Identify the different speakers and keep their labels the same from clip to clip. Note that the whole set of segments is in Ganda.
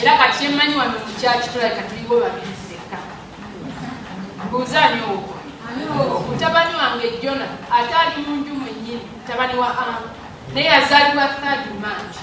Speaker 1: era kati emanyi wano mukyaki tulabika tuliwo babiri sseka mbuuzanyo okwo mutabani wange Jona ate ali mu nju mwennyini mutabani wa Amu naye yazaalibwa 3rd March.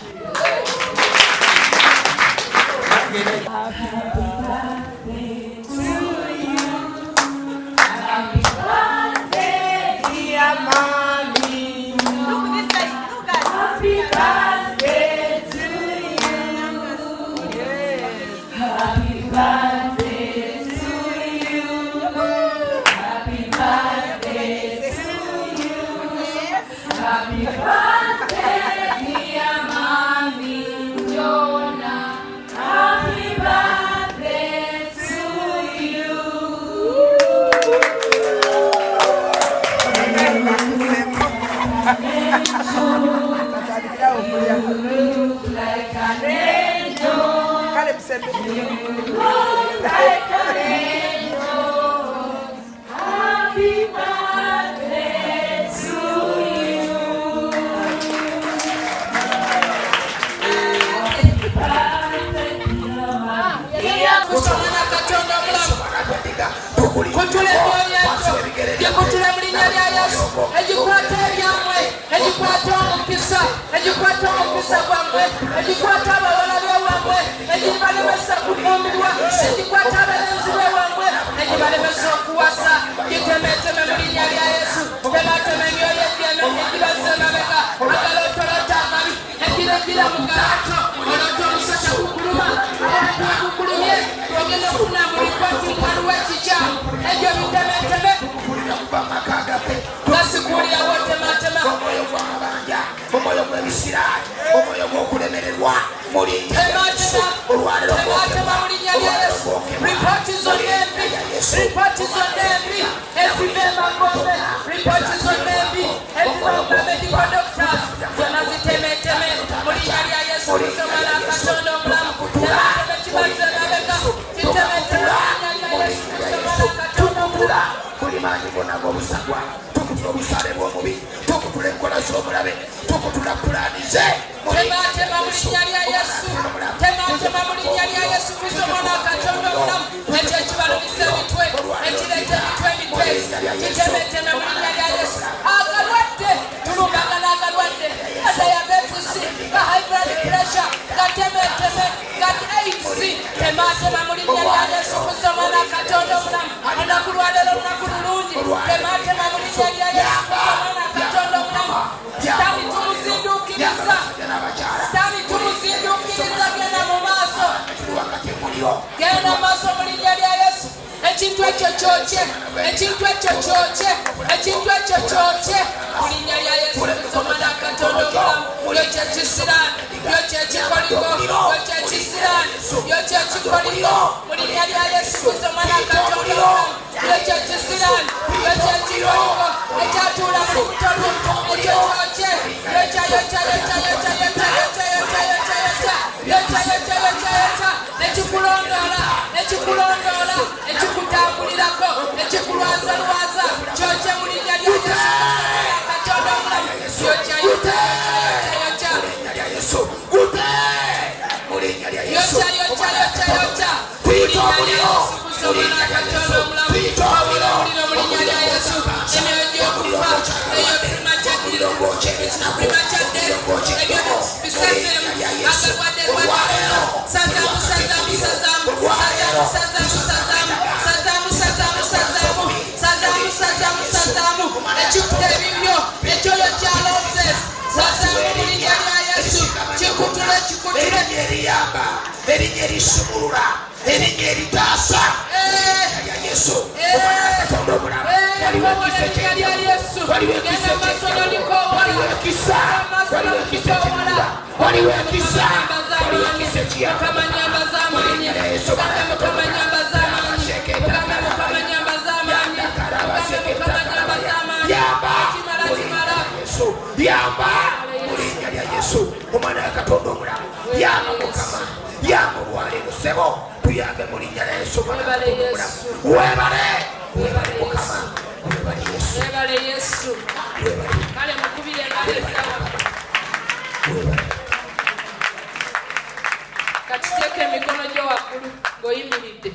Speaker 1: Katiteeke emikono gyo waggulu ng'oyimiridde.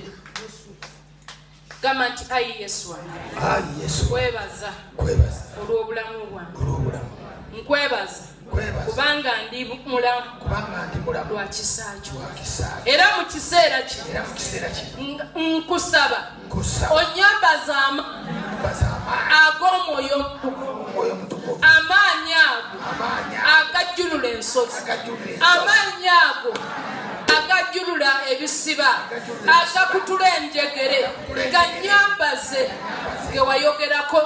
Speaker 1: Gamba nti ayi Yesu wange. Nkwebaza olw'obulamu bwange. Nkwebaza kubanga ndi mulamu lwa kisa kyo. Era mu kiseera kino nkusaba onyambaza ag'omwoyo omutukuvu, amaanyi ago agajjulula ensozi, amaanyi ago agajjulula ebisiba, agakutula enjegere, ganyambaze ge wayogerako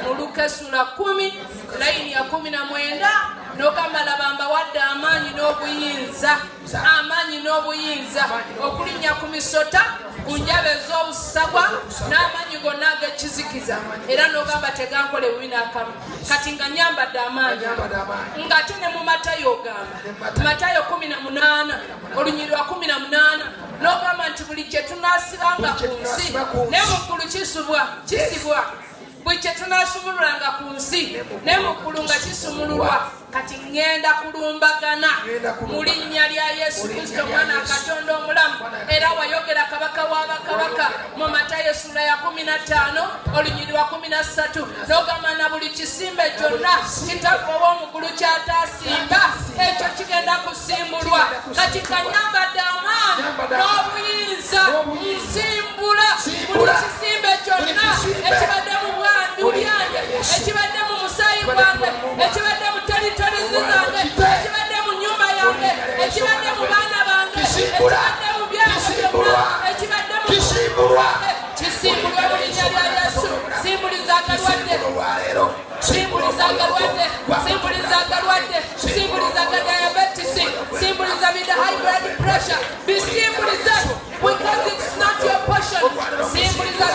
Speaker 1: mu Luka essula 10 layini ya 19 n'ogamba laba mbawadde amaanyi n'obuyinza okulinnya ku misota, ku njaba ez'obusagwa n'amaanyi gonna ag'ekizikiza, era n'ogamba tegankole bubi n'akamu. Kati nga nyambadde amaanyi ng'ate ne mu Matayo ogamba Matayo 18 olunyiri lwa 18 n'ogamba nti buli kye tunaasibanga ku nsi ne mu ggulu kisibwa, buli kye tunaasumululanga ku nsi ne mu ggulu nga kisumululwa. Kati ngenda kulumbagana mu linnya lya Yesu Kristo mwana Katonda omulamu. Era wayogera kabaka w'abakabaka mu Matayo essula ya 15 olunyiri lwa 13 n'ogamba na buli kisimbe kyonna kitaffe ow'omugulu kyataasimba ekyo kigenda kusimbulwa. Kati kanyambadde amaanyi n'obuyinza nsimbula buli kisimbe kyonna ekibadde mu bwandu byange, ekibadde mu musaayi gwange, ekibadde mu teritori zange, ekibadde mu nnyumba yange, ekibadde mu baana bange, ekibadde mu byange byonna, ekibadde mu kisimbulwe mu linnya lya Yesu. Simbuliza agalwadde, simbuliza agalwadde, simbuliza agalwadde, simbuliza diabetes, simbuliza with high blood pressure, bisimbulize because it's not your portion. Simbuliza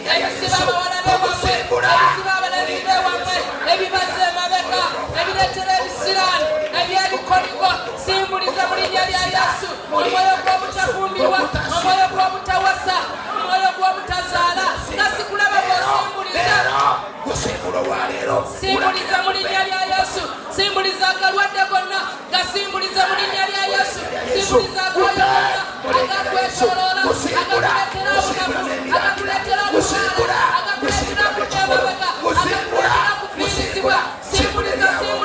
Speaker 1: ebisiba abawala b'ewamwe, ebisiba abalenzi b'ewamwe, ebibaze emabega, ebireetera ebisiraani, ebyebikoligo. Simbuliza mu linnya lya Yesu omwoyo gw'obutafumbirwa, omwoyo gw'obutawasa, omwoyo gw'obutazaala nga sikulaba bw'osimbuliza. Simbuliza mu linnya lya Yesu. Simbuliza agalwadde gonna gasimbuliza mu linnya lya Yesu. Simbuliza agoyo gonna agakwetooloola, agakuleetera obunafu, agakuleetera obuzaala, agakuleetera kutemabega, agakuleetera kufiirizibwa. Simbuliza mu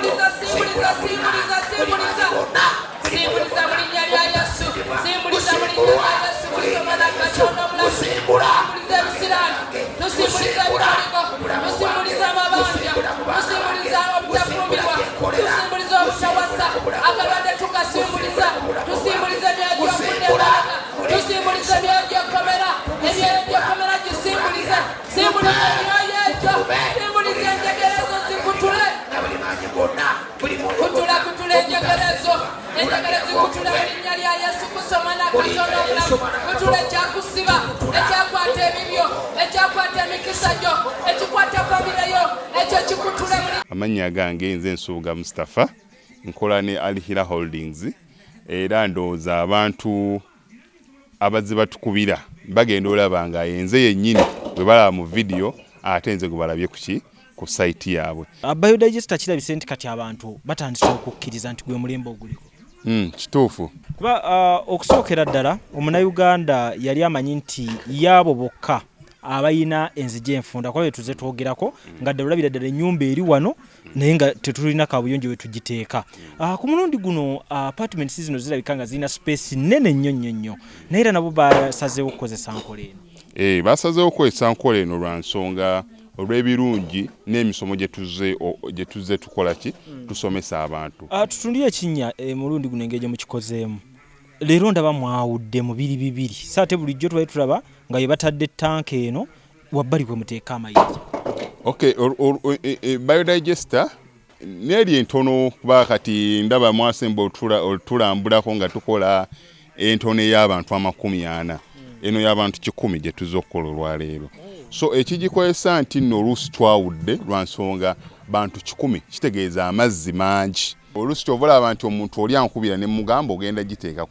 Speaker 1: linnya lya Yesu. Simbuliza mu linnya lya Yesu Kristo mwana Katonda omulamu. Simbuliza ebisiraani, tusimbuliza ebikoligo, tusimbuliza amabanja, tusimbuliza obutafumbirwa, tusimbuliza obutawasa, agalwadde tugasimbuliza, tusimbuliza ebyegyokunemabega, tusimbuliza ebyegyokomera, ebyegyokomera gisimbuliza, simbuliza emyoyo egyo, simbuliza enjegere ezo zikutule, kutula enjegere ezo, enjegere zikutule mu linnya lya Yesu Kristo mwana Katonda omulamu. Kutula ekyakusiba, ekyakwata ebibyo, ekyakwata emikisa gyo, ekikwata famire yo, ekyo kikutule mu
Speaker 2: amannya gange nze Nsuuga Mustafa, nkola ne Alihira Holdings, era ndowooza abantu abazze batukubira bagenda olaba nga yenze yennyini bwe balaba mu vidiyo ate nze gwe balabye ku sayiti yaabwe.
Speaker 3: Biodigester kirabise nti kati abantu batandise okukkiriza nti gwe mulembe oguliko.
Speaker 2: Kituufu.
Speaker 3: Kuba okusookera ddala omunnayuganda yali amanyi nti yaabo bokka abayina enzigi enfunda kwa tuze twogerako nga ddala ddala ennyumba eri wano naye nga tetulina kabuyonjo we tugiteeka. Ku mulundi guno apartments zino zirabika nga zirina space nnene nnyo naye era nabo basazeewo okukozesa nkola eno.
Speaker 2: Basazeewo okukozesa nkola eno lwa nsonga olw'ebirungi n'emisomo gye tuzze tukola tusomesa abantu.
Speaker 3: Tutundire ekinnya mulundi guno engeri gye mukikozeemu. Leero ndaba mwawudde mu bibiri. Saate bulijjo twali tulaba nga ye batadde tanka eno wabbali bwe muteeka amayinja.
Speaker 2: Okay, biodigester neri entono kuba kati ndaba mwasemba otulambulako nga tukola entono ey'abantu 40. Eno y'abantu 100 gye tuzze okukola olwaleero. So ekigikozesa nti nno oluusi twawudde lwa nsonga bantu 100 kitegeeza amazzi mangi. Oluusi ky'ovalaba nti omuntu oli ankubira ne mugamba ogenda giteeka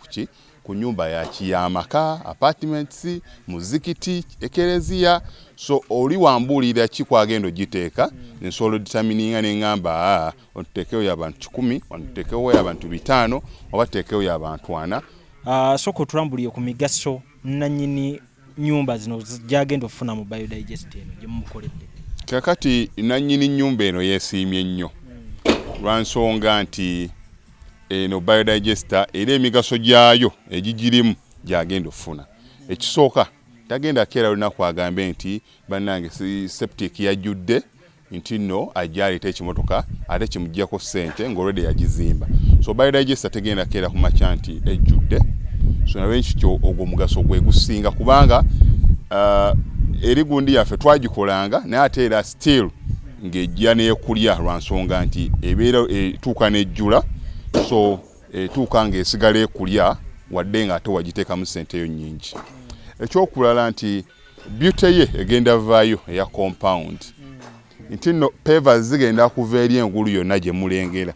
Speaker 2: ku nyumba ya kiyamaka apartments muzikiti ekereziya so oli wambulira kikwagendo giteeka nsoolo determininga nengamba ontutekewo y'abantu 10 ontutekewo y'abantu 5 oba tutekewo y'abantu 4
Speaker 3: soko tulambuliye ku migaso nanyini nyumba zino gyagenda ofuna mu biodigest eno gyemukoledde
Speaker 2: kakati nanyini nyumba eno yeesiimye nnyo lwansonga nti eno biodigester era emigaso gyayo egigirimu gyagenda ofuna ekisooka tagenda keera lunaku agambe nti bannange septic yajjudde nti nno ajja aleeta ekimotoka ate kimuggyako ssente ng'olwedde yagizimba so biodigester tegenda keera ku makya nti ejjudde so nawe nkityo ogwo mugaso gwe gusinga kubanga eri gundi yaffe twagikolanga naye ate era still ng'ejja n'ekulya lwansonga nti ebeera etuuka n'ejjula so etuuka ng'esigala ekulya wadde nga ate wagiteekamu ssente yo nnyingi ekyokulala nti beauty ye egenda vaayo eya compound nti nno pavers zigenda kuva eri engulu yonna gye mulengera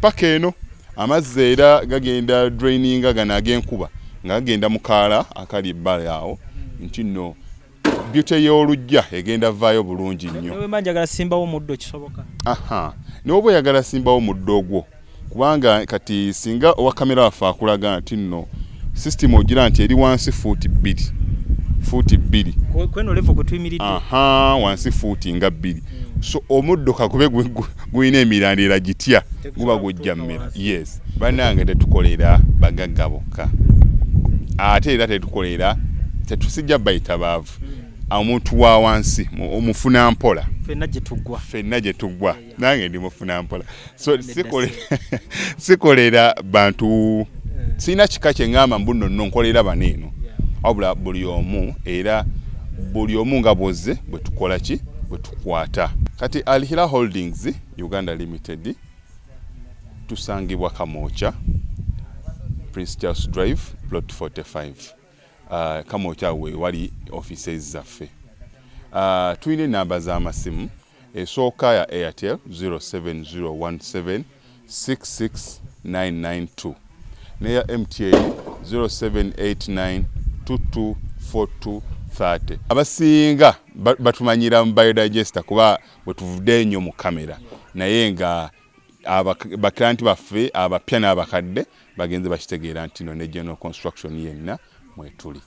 Speaker 2: paka eno amazzi era gagenda draininga gano ag'enkuba nga gagenda mu kaala akali ebbala awo nti nno beauty y'olujja egenda vaayo bulungi nnyo
Speaker 3: newe manjagala simbawo muddo kisoboka
Speaker 2: n'oba oyagala simbawo muddo ogwo kubanga kati singa owa kamera waffe akulaga nti nno system ogira nti eri wansi fuuti 2
Speaker 3: kweno level kwe tuyimiridde
Speaker 2: wansi fuuti nga 2 so omuddo kakube gulina emirandira gitya guba gujja mmera yes bannange tetukolera bagagga bokka ate era tetusijja bayita baavu omuntu wa wansi omufuna mpola ffenna gye tuggwa nange ndi mufuna mpola so sikolera bantu sina kika kye ngamba mbuno nno nkolera baneeno wabula buli omu nga bwozze bwe tukola ki bwe tukwata kati Alhira Holdings Uganda Limited tusangibwa Kamoocha Prince Charles Drive plot 45 Kamoocha we wali offices zaffe tulina enamba z'amasimu esooka ya Airtel 07017669992 neya MTN 0789224230 abasinga batumanyira mu biodigester kuba bwe tuvudde nnyo mu kamera naye nga baklanti baffe abapya n'abakadde bagenze bakitegeera nti no ne general construction yenna mwetuli